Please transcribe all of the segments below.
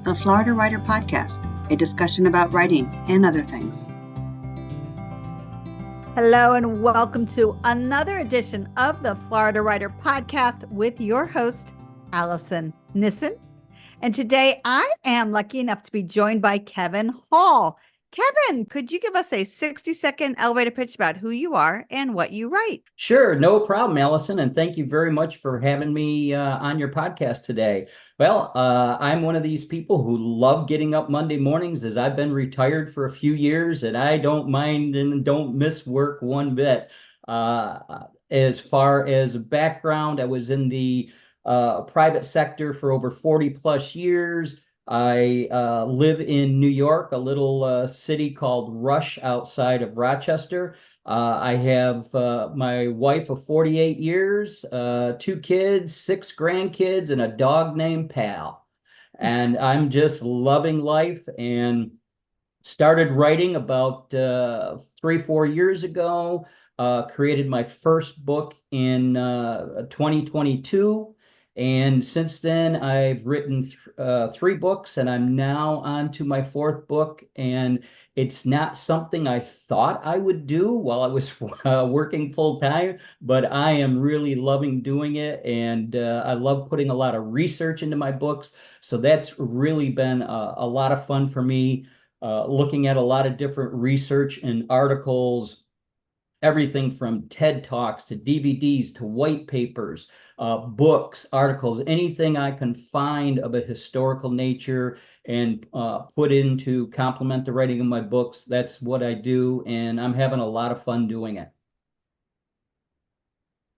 the Florida Writer Podcast, a discussion about writing and other things. Hello, and welcome to another edition of the Florida Writer Podcast with your host, Alison Nissen. And today I am lucky enough to be joined by Kevin Hall. Kevin, could you give us a 60-second elevator pitch about who you are and what you write? Sure, no problem, Allison, and thank you very much for having me on your podcast today. Well, I'm one of these people who love getting up Monday mornings, as I've been retired for a few years, and I don't mind and don't miss work one bit. As far as background, I was in the private sector for over 40 plus years. I live in New York, a little city called Rush outside of Rochester. I have my wife of 48 years, 2 kids, 6 grandkids, and a dog named Pal. And I'm just loving life and started writing about 3-4 years ago, created my first book in 2022. And since then, I've written 3 books, and I'm now on to my 4th book. And it's not something I thought I would do while I was working full time, but I am really loving doing it. And I love putting a lot of research into my books. So that's really been a lot of fun for me, looking at a lot of different research and articles, everything from TED Talks to DVDs to white papers, books, articles, anything I can find of a historical nature and put in to complement the writing of my books. That's what I do, and I'm having a lot of fun doing it.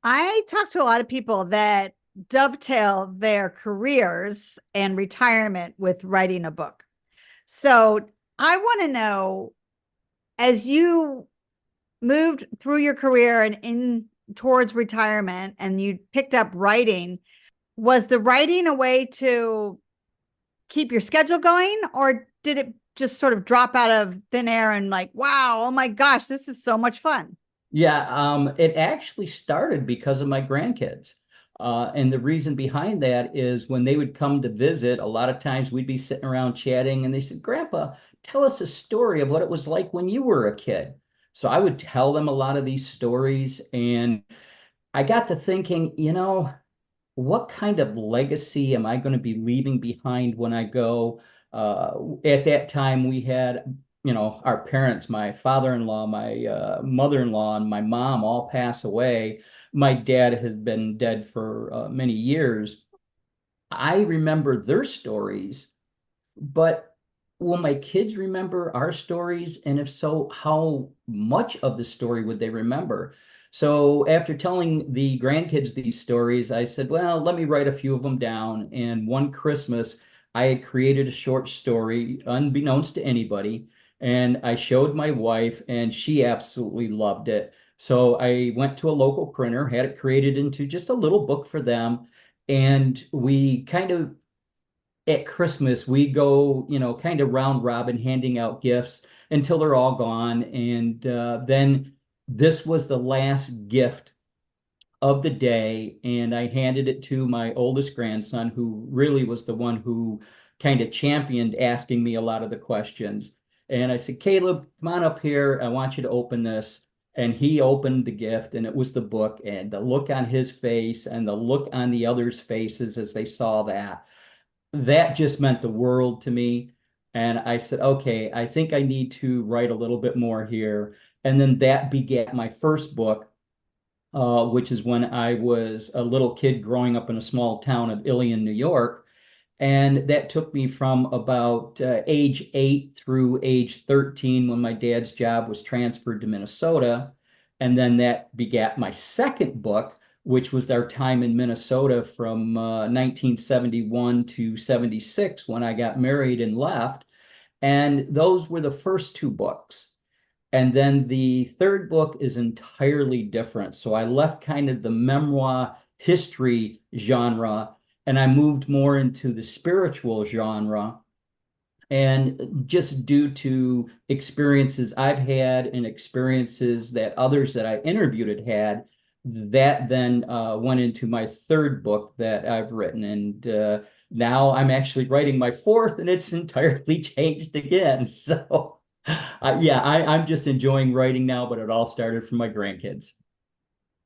I talk to a lot of people that dovetail their careers and retirement with writing a book. So I want to know, as you moved through your career and in towards retirement and you picked up writing, was the writing a way to keep your schedule going, or did it just sort of drop out of thin air and like, wow, oh my gosh, this is so much fun? Yeah, it actually started because of my grandkids. And the reason behind that is when they would come to visit, a lot of times we'd be sitting around chatting and they said, Grandpa, tell us a story of what it was like when you were a kid. So I would tell them a lot of these stories, and I got to thinking, what kind of legacy am I going to be leaving behind when I go? At that time, we had, our parents, my father-in-law, my mother-in-law, and my mom all pass away. My dad has been dead for many years. I remember their stories, but will my kids remember our stories? And if so, how much of the story would they remember? So after telling the grandkids these stories, I said, well, let me write a few of them down. And one Christmas, I had created a short story, unbeknownst to anybody. And I showed my wife, and she absolutely loved it. So I went to a local printer, had it created into just a little book for them. And we kind of at Christmas, we go, kind of round robin handing out gifts until they're all gone. And then this was the last gift of the day. And I handed it to my oldest grandson, who really was the one who kind of championed asking me a lot of the questions. And I said, Caleb, come on up here. I want you to open this. And he opened the gift, and it was the book. And the look on his face and the look on the others' faces as they saw that just meant the world to me. And I said, okay, I think I need to write a little bit more here. And then that begat my first book, which is when I was a little kid growing up in a small town of Ilion, New York. And that took me from about age 8 through age 13 when my dad's job was transferred to Minnesota. And then that begat my second book, which was our time in Minnesota from 1971 to 76 when I got married and left. And those were the first 2 books. And then the third book is entirely different. So I left kind of the memoir history genre, and I moved more into the spiritual genre. And just due to experiences I've had and experiences that others that I interviewed had, that then went into my third book that I've written. And now I'm actually writing my fourth, and it's entirely changed again. So, yeah, I'm just enjoying writing now, but it all started from my grandkids.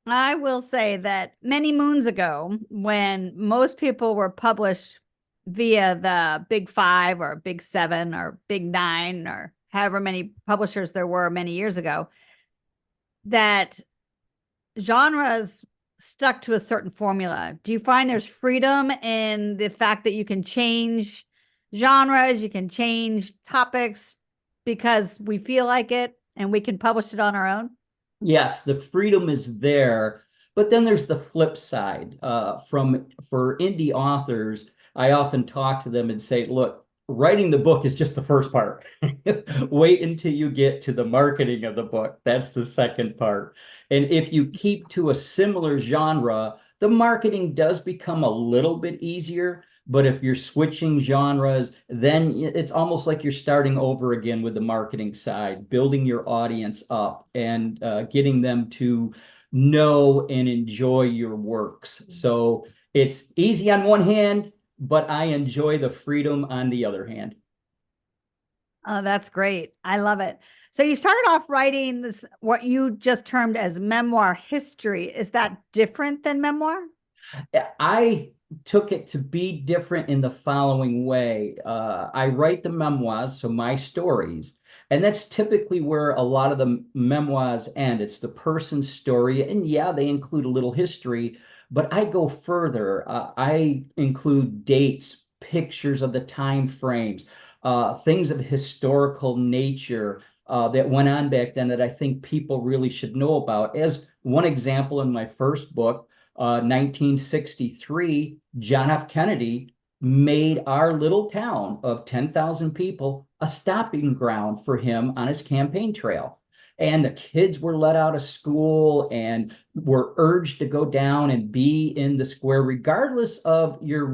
I will say that many moons ago, when most people were published via the Big Five or Big Seven or Big Nine or however many publishers there were many years ago, that genres stuck to a certain formula. Do you find there's freedom in the fact that you can change genres, you can change topics because we feel like it and we can publish it on our own? Yes, the freedom is there, but then there's the flip side. For indie authors, I often talk to them and say, look, writing the book is just the first part. Wait until you get to the marketing of the book. That's the second part. And if you keep to a similar genre, the marketing does become a little bit easier. But if you're switching genres, then it's almost like you're starting over again with the marketing side, building your audience up and getting them to know and enjoy your works. So it's easy on one hand, but I enjoy the freedom on the other hand. Oh, that's great. I love it. So you started off writing this, what you just termed as memoir history. Is that different than memoir? I took it to be different in the following way. I write the memoirs, so my stories, and that's typically where a lot of the memoirs end. It's the person's story, and yeah, they include a little history, but I go further. I include dates, pictures of the time frames, things of historical nature. That went on back then that I think people really should know about. As one example, in my first book, 1963, John F. Kennedy made our little town of 10,000 people a stopping ground for him on his campaign trail. And the kids were let out of school and were urged to go down and be in the square, regardless of your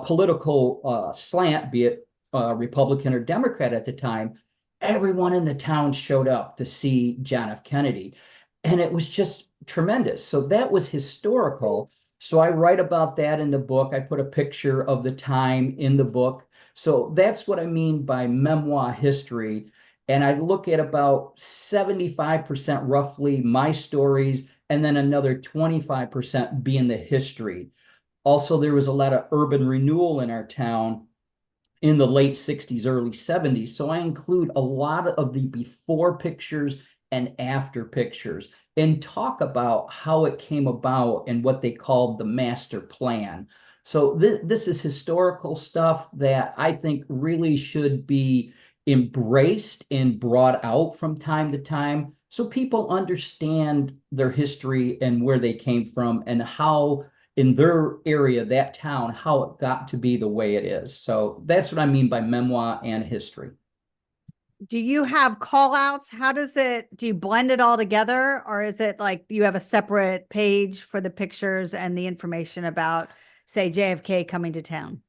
political slant, be it Republican or Democrat at the time. Everyone in the town showed up to see John F. Kennedy. And it was just tremendous. So that was historical. So I write about that in the book. I put a picture of the time in the book. So that's what I mean by memoir history. And I look at about 75% roughly my stories, and then another 25% being the history. Also, there was a lot of urban renewal in our town in the late 60s, early 70s. So I include a lot of the before pictures and after pictures and talk about how it came about and what they called the master plan. So this is historical stuff that I think really should be embraced and brought out from time to time so people understand their history and where they came from and how in their area, that town, how it got to be the way it is. So that's what I mean by memoir and history. Do you have call outs? How does it, do you blend it all together? Or is it like you have a separate page for the pictures and the information about, say, JFK coming to town?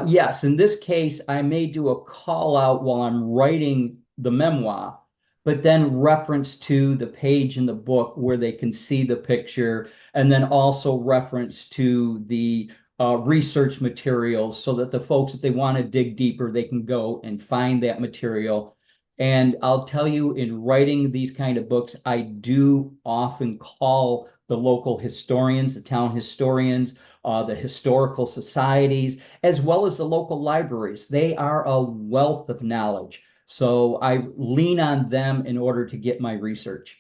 Yes, in this case, I may do a call out while I'm writing the memoir, but then reference to the page in the book where they can see the picture, and then also reference to the research materials so that the folks, if they want to dig deeper, they can go and find that material. And I'll tell you, in writing these kind of books, I do often call the local historians, the town historians, the historical societies, as well as the local libraries. They are a wealth of knowledge. So I lean on them in order to get my research.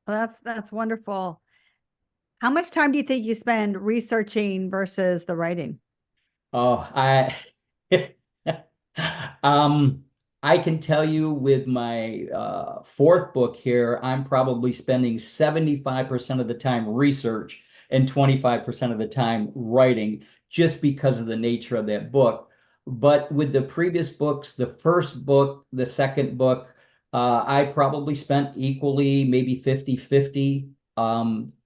Well, that's wonderful. How much time do you think you spend researching versus the writing? Oh, um, I can tell you with my fourth book here, I'm probably spending 75% of the time research and 25% of the time writing just because of the nature of that book. But with the previous books, the first book, the second book, I probably spent equally, maybe 50-50.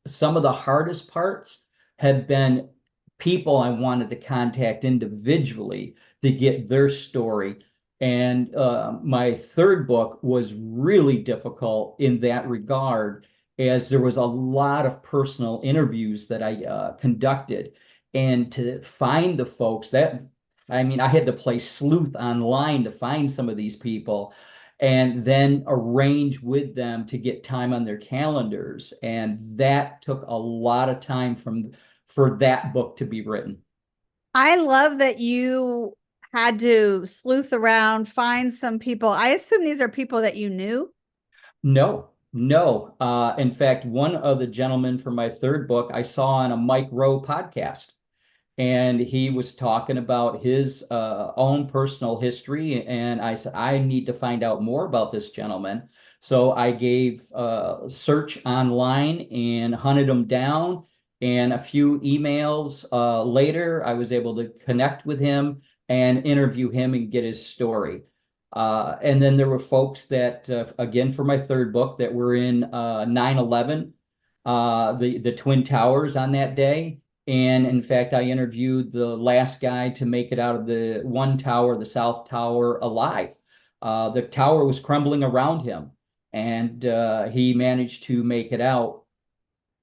Some of the hardest parts have been people I wanted to contact individually to get their story. And my third book was really difficult in that regard, as there was a lot of personal interviews that I conducted. And to find the folks that, I mean, I had to play sleuth online to find some of these people and then arrange with them to get time on their calendars. And that took a lot of time for that book to be written. I love that you had to sleuth around, find some people. I assume these are people that you knew. No, no. In fact, one of the gentlemen for my third book I saw on a Mike Rowe podcast, and he was talking about his own personal history. And I said, I need to find out more about this gentleman. So I gave search online and hunted him down. And a few emails later, I was able to connect with him and interview him and get his story. And then there were folks that, again, for my third book, that were in 9/11, the Twin Towers on that day. And in fact, I interviewed the last guy to make it out of the one tower, the South Tower, alive. The tower was crumbling around him, and he managed to make it out.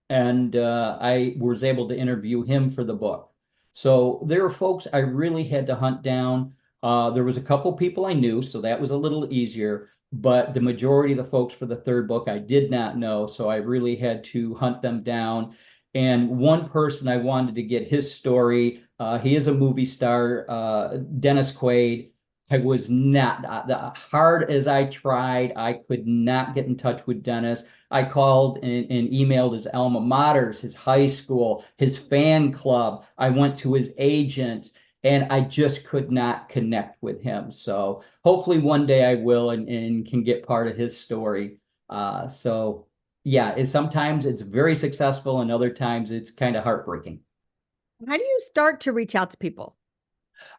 And I was able to interview him for the book. So there are folks I really had to hunt down. There was a couple people I knew, so that was a little easier. But the majority of the folks for the third book I did not know, so I really had to hunt them down. And one person I wanted to get his story. He is a movie star, Dennis Quaid. I was not, hard as I tried, I could not get in touch with Dennis. I called and emailed his alma maters, his high school, his fan club. I went to his agents, and I just could not connect with him. So hopefully one day I will, and can get part of his story. So yeah, sometimes it's very successful, and other times it's kind of heartbreaking. How do you start to reach out to people?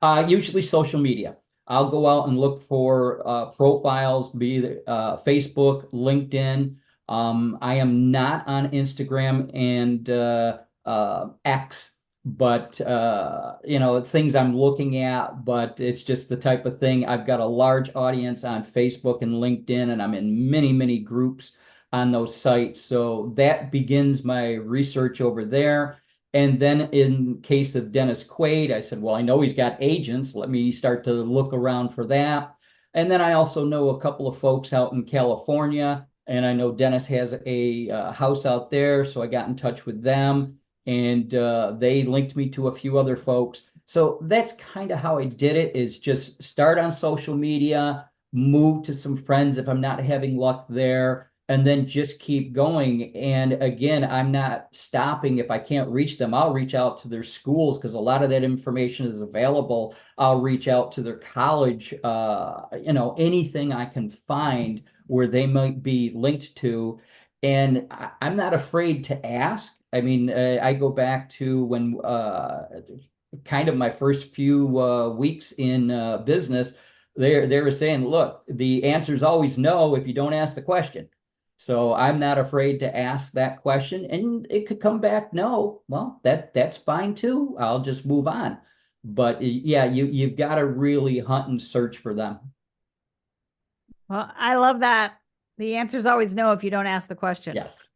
Usually social media. I'll go out and look for profiles, be it Facebook, LinkedIn. I am not on Instagram and X, but things I'm looking at. But it's just the type of thing. I've got a large audience on Facebook and LinkedIn, and I'm in many, many groups on those sites. So that begins my research over there. And then in case of Dennis Quaid, I said, well, I know he's got agents. Let me start to look around for that. And then I also know a couple of folks out in California, and I know Dennis has a house out there. So I got in touch with them, and they linked me to a few other folks. So that's kind of how I did it, is just start on social media, move to some friends if I'm not having luck there, and then just keep going. And again, I'm not stopping. If I can't reach them, I'll reach out to their schools, because a lot of that information is available. I'll reach out to their college, anything I can find where they might be linked to. And I'm not afraid to ask. I mean, I go back to when kind of my first few weeks in business, they were saying, look, the answer is always no if you don't ask the question. So I'm not afraid to ask that question, and it could come back no. Well, that's fine too. I'll just move on. But yeah, you've got to really hunt and search for them. Well, I love that. The answer is always no if you don't ask the question. Yes.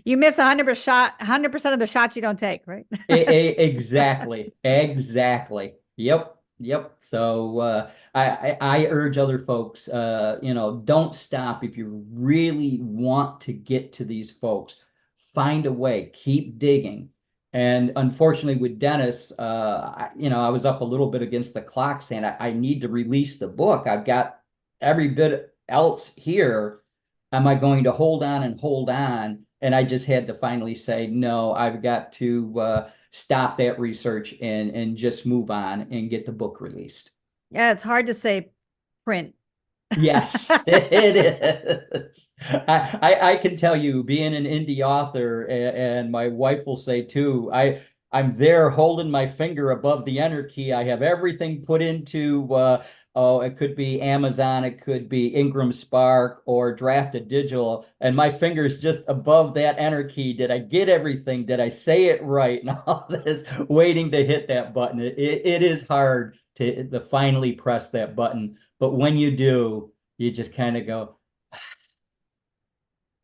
You miss 100% of the shots you don't take, right? Exactly. Exactly. Yep. Yep. So I urge other folks, don't stop. If you really want to get to these folks, find a way, keep digging. And unfortunately with Dennis, I was up a little bit against the clock saying I need to release the book. I've got every bit else here. Am I going to hold on and hold on? And I just had to finally say, no, I've got to stop that research and just move on and get the book released. Yeah, it's hard to say print. Yes, it is. I can tell you, being an indie author, and my wife will say too, I'm there holding my finger above the enter key. I have everything put into it could be Amazon, it could be Ingram Spark or Drafted Digital, and my finger's just above that enter key. Did I get everything? Did I say it right? And all this, waiting to hit that button. It is hard to finally press that button. But when you do, you just kind of go,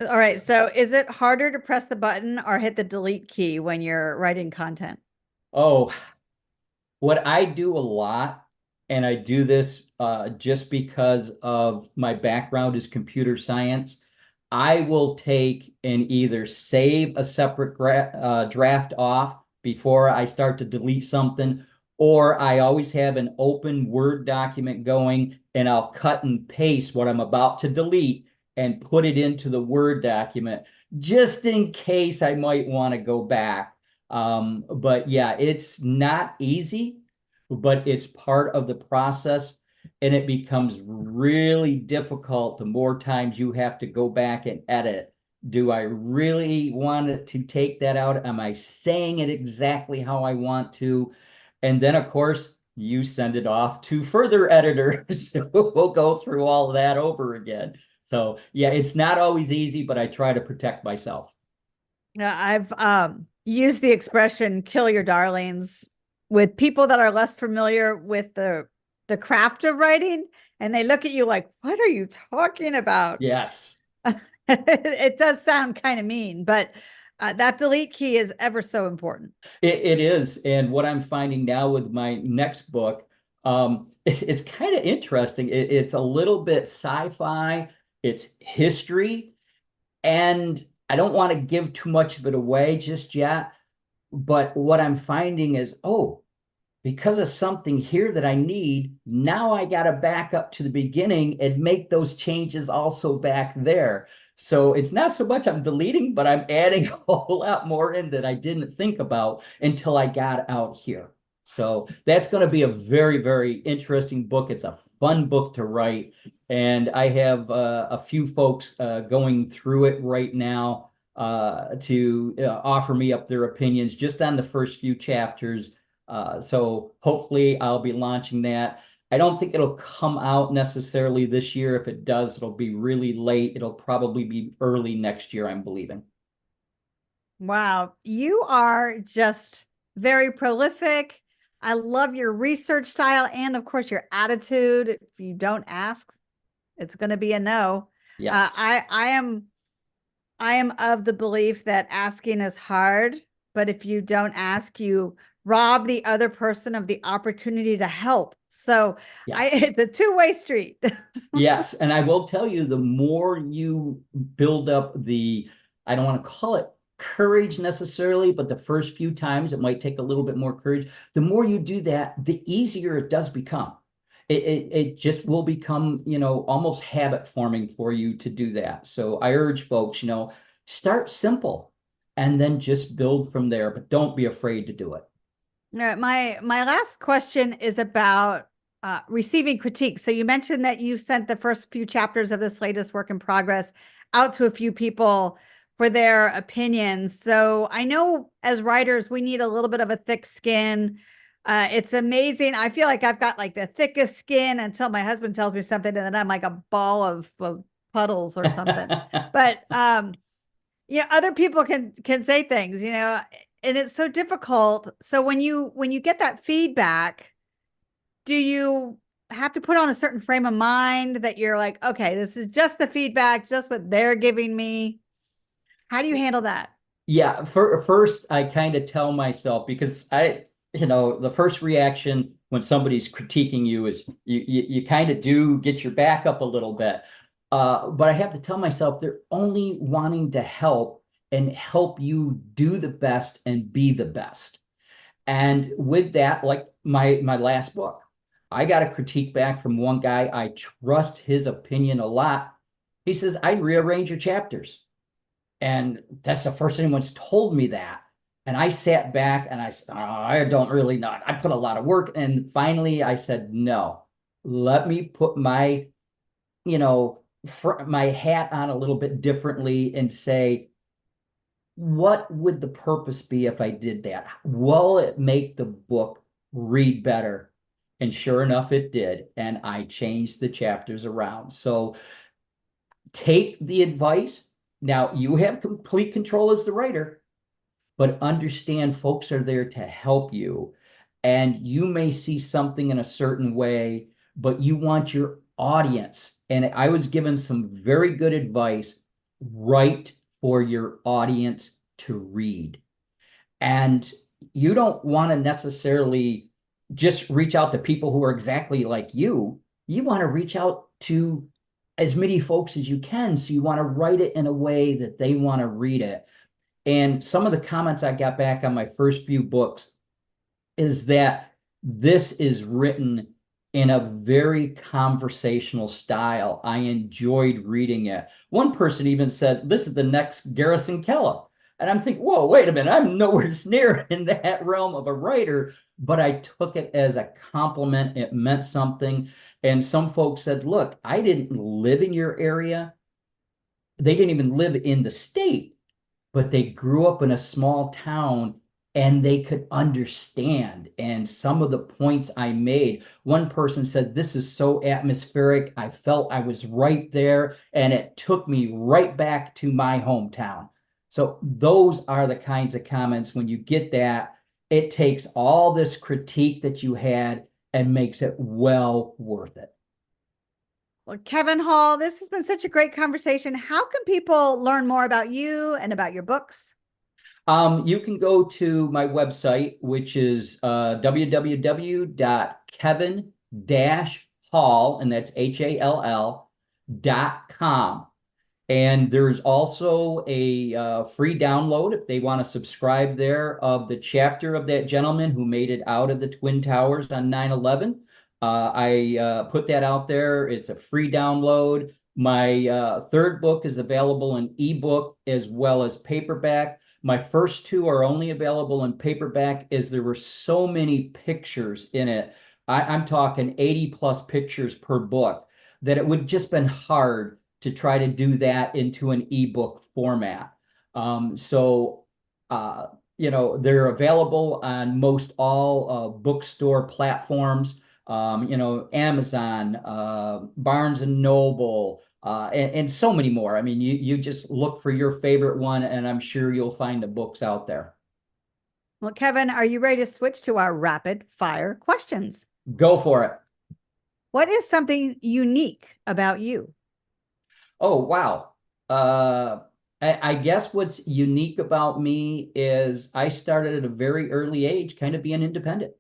All right. So is it harder to press the button or hit the delete key when you're writing content? Oh, what I do a lot, and I do this just because of my background is computer science, I will take and either save a separate draft off before I start to delete something, or I always have an open Word document going and I'll cut and paste what I'm about to delete and put it into the Word document just in case I might want to go back. But yeah, it's not easy, but it's part of the process. And it becomes really difficult the more times you have to go back and edit. Do I really want it to take that out? Am I saying it exactly how I want to? And then, of course, you send it off to further editors who will go through all of that over again. So, yeah, it's not always easy, but I try to protect myself. Yeah, I've used the expression kill your darlings with people that are less familiar with the craft of writing, and they look at you like, what are you talking about? Yes. It does sound kind of mean, but that delete key is ever so important. It is. And what I'm finding now with my next book, it's kind of interesting. It's a little bit sci-fi, it's history, and I don't want to give too much of it away just yet. But what I'm finding is, oh, because of something here that I need, now I got to back up to the beginning and make those changes also back there. So it's not so much I'm deleting, but I'm adding a whole lot more in that I didn't think about until I got out here. So that's going to be a very, very interesting book. It's a fun book to write. And I have a few folks going through it right now to offer me up their opinions just on the first few chapters. So hopefully I'll be launching that. I don't think it'll come out necessarily this year. If it does, it'll be really late. It'll probably be early next year, I'm believing. Wow, you are just very prolific. I love your research style and, of course, your attitude. If you don't ask, it's going to be a no. Yes. I am of the belief that asking is hard, but if you don't ask, you rob the other person of the opportunity to help. So Yes. it's a two-way street. Yes. And I will tell you, the more you build up the, I don't want to call it courage necessarily, but the first few times it might take a little bit more courage. The more you do that, the easier it does become. It just will become, almost habit forming for you to do that. So I urge folks, start simple and then just build from there, but don't be afraid to do it. My last question is about receiving critique. So you mentioned that you sent the first few chapters of this latest work in progress out to a few people for their opinions. So I know as writers, we need a little bit of a thick skin. It's amazing. I feel like I've got like the thickest skin until my husband tells me something, and then I'm like a ball of puddles or something. But other people can say things, and it's so difficult. So when you get that feedback, do you have to put on a certain frame of mind that you're like, okay, this is just the feedback, just what they're giving me? How do you handle that? Yeah, first I kind of tell myself because the first reaction when somebody's critiquing you is you kind of do get your back up a little bit. But I have to tell myself they're only wanting to help and help you do the best and be the best. And with that, like my last book, I got a critique back from one guy. I trust his opinion a lot. He says, I'd rearrange your chapters. And that's the first anyone's told me that. And I sat back and I said, oh, I don't really know. I put a lot of work. And finally I said, no, let me put my, my hat on a little bit differently and say, what would the purpose be if I did that? Will it make the book read better? And sure enough, it did. And I changed the chapters around. So take the advice. Now, you have complete control as the writer, but understand folks are there to help you. And you may see something in a certain way, but you want your audience. And I was given some very good advice. write for your audience to read. And you don't want to necessarily just reach out to people who are exactly like you. You want to reach out to as many folks as you can. So you want to write it in a way that they want to read it. And some of the comments I got back on my first few books is that this is written in a very conversational style. I enjoyed reading it. One person even said, this is the next Garrison Keillor. And I'm thinking, whoa, wait a minute, I'm nowhere near in that realm of a writer, but I took it as a compliment. It meant something. And some folks said, look, I didn't live in your area. They didn't even live in the state, but they grew up in a small town and they could understand. And some of the points I made, one person said, this is so atmospheric. I felt I was right there, and it took me right back to my hometown. So those are the kinds of comments, when you get that, it takes all this critique that you had and makes it well worth it. Well, Kevin Hall, this has been such a great conversation. How can people learn more about you and about your books? You can go to my website, which is www.kevin-hall, and that's HALL.com. And there's also a free download if they want to subscribe there of the chapter of that gentleman who made it out of the Twin Towers on 9/11. I put that out there. It's a free download. My third book is available in ebook as well as paperback. My first two are only available in paperback, as there were so many pictures in it. I'm talking 80 plus pictures per book, that it would just been hard to try to do that into an ebook format. They're available on most all bookstore platforms, Amazon, Barnes and Noble, and so many more. I mean, you just look for your favorite one, and I'm sure you'll find the books out there. Well, Kevin, are you ready to switch to our rapid fire questions? Go for it. What is something unique about you? Oh, wow. I guess what's unique about me is I started at a very early age kind of being independent.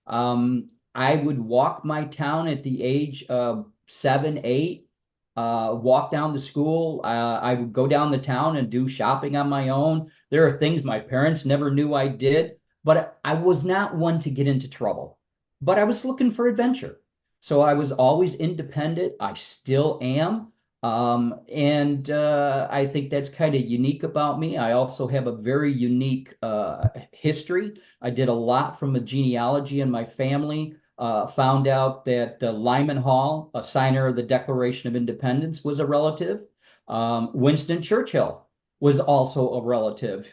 I would walk my town at the age of 7, 8, walk down to school. I would go down the town and do shopping on my own. There are things my parents never knew I did, but I was not one to get into trouble. But I was looking for adventure. So I was always independent. I still am. I think that's kind of unique about me. I also have a very unique history. I did a lot from a genealogy in my family. Found out that Lyman Hall, a signer of the Declaration of Independence, was a relative. Winston Churchill was also a relative.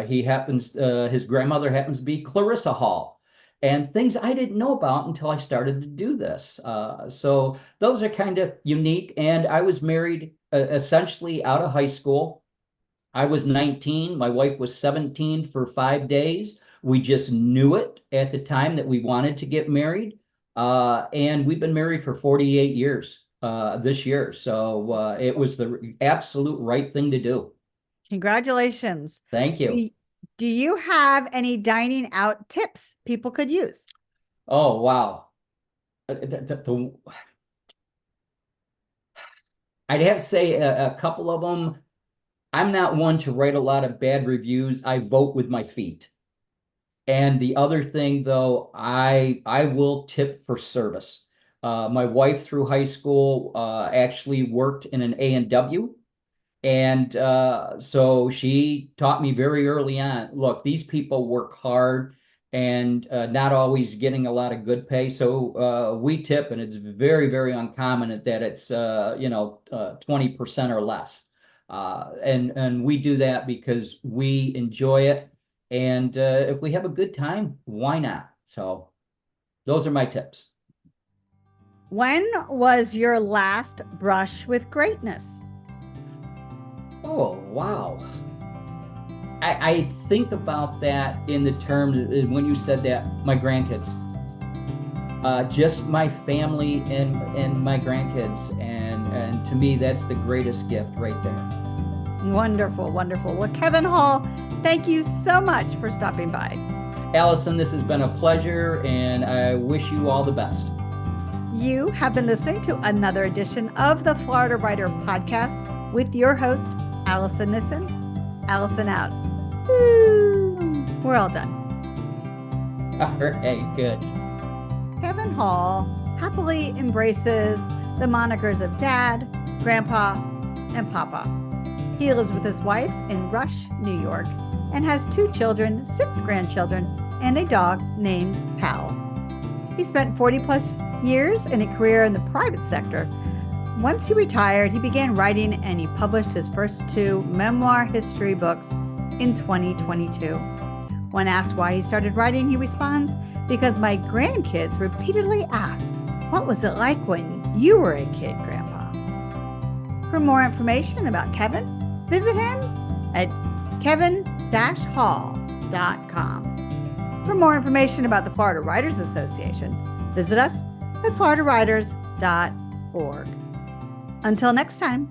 His grandmother happens to be Clarissa Hall. And things I didn't know about until I started to do this. So those are kind of unique. And I was married essentially out of high school. I was 19. My wife was 17 for 5 days. We just knew it at the time that we wanted to get married. And we've been married for 48 years this year. So it was the absolute right thing to do. Congratulations. Thank you. Do you have any dining out tips people could use? Oh, wow. I'd have to say a couple of them. I'm not one to write a lot of bad reviews. I vote with my feet. And the other thing, though, I will tip for service. My wife through high school actually worked in an A&W. And so she taught me very early on, look, these people work hard and not always getting a lot of good pay. So we tip, and it's very, very uncommon that it's 20% or less. And we do that because we enjoy it. And if we have a good time, why not? So those are my tips. When was your last brush with greatness? Oh, wow. I think about that in the terms, when you said that, my grandkids. Just my family and my grandkids. And to me, that's the greatest gift right there. Wonderful, wonderful. Well, Kevin Hall, thank you so much for stopping by. Allison, this has been a pleasure, and I wish you all the best. You have been listening to another edition of the Florida Writer Podcast with your host, Alison Nissen. Allison out. Woo! We're all done. All right, good. Kevin Hall happily embraces the monikers of Dad, Grandpa, and Papa. He lives with his wife in Rush, New York, and has 2 children, 6 grandchildren, and a dog named Pal. He spent 40-plus years in a career in the private sector. Once he retired, he began writing, and he published his first 2 memoir history books in 2022. When asked why he started writing, he responds, "Because my grandkids repeatedly asked, 'What was it like when you were a kid, Grandpa?'" For more information about Kevin, visit him at kevin-hall.com. For more information about the Florida Writers Association, visit us at floridawriters.org. Until next time.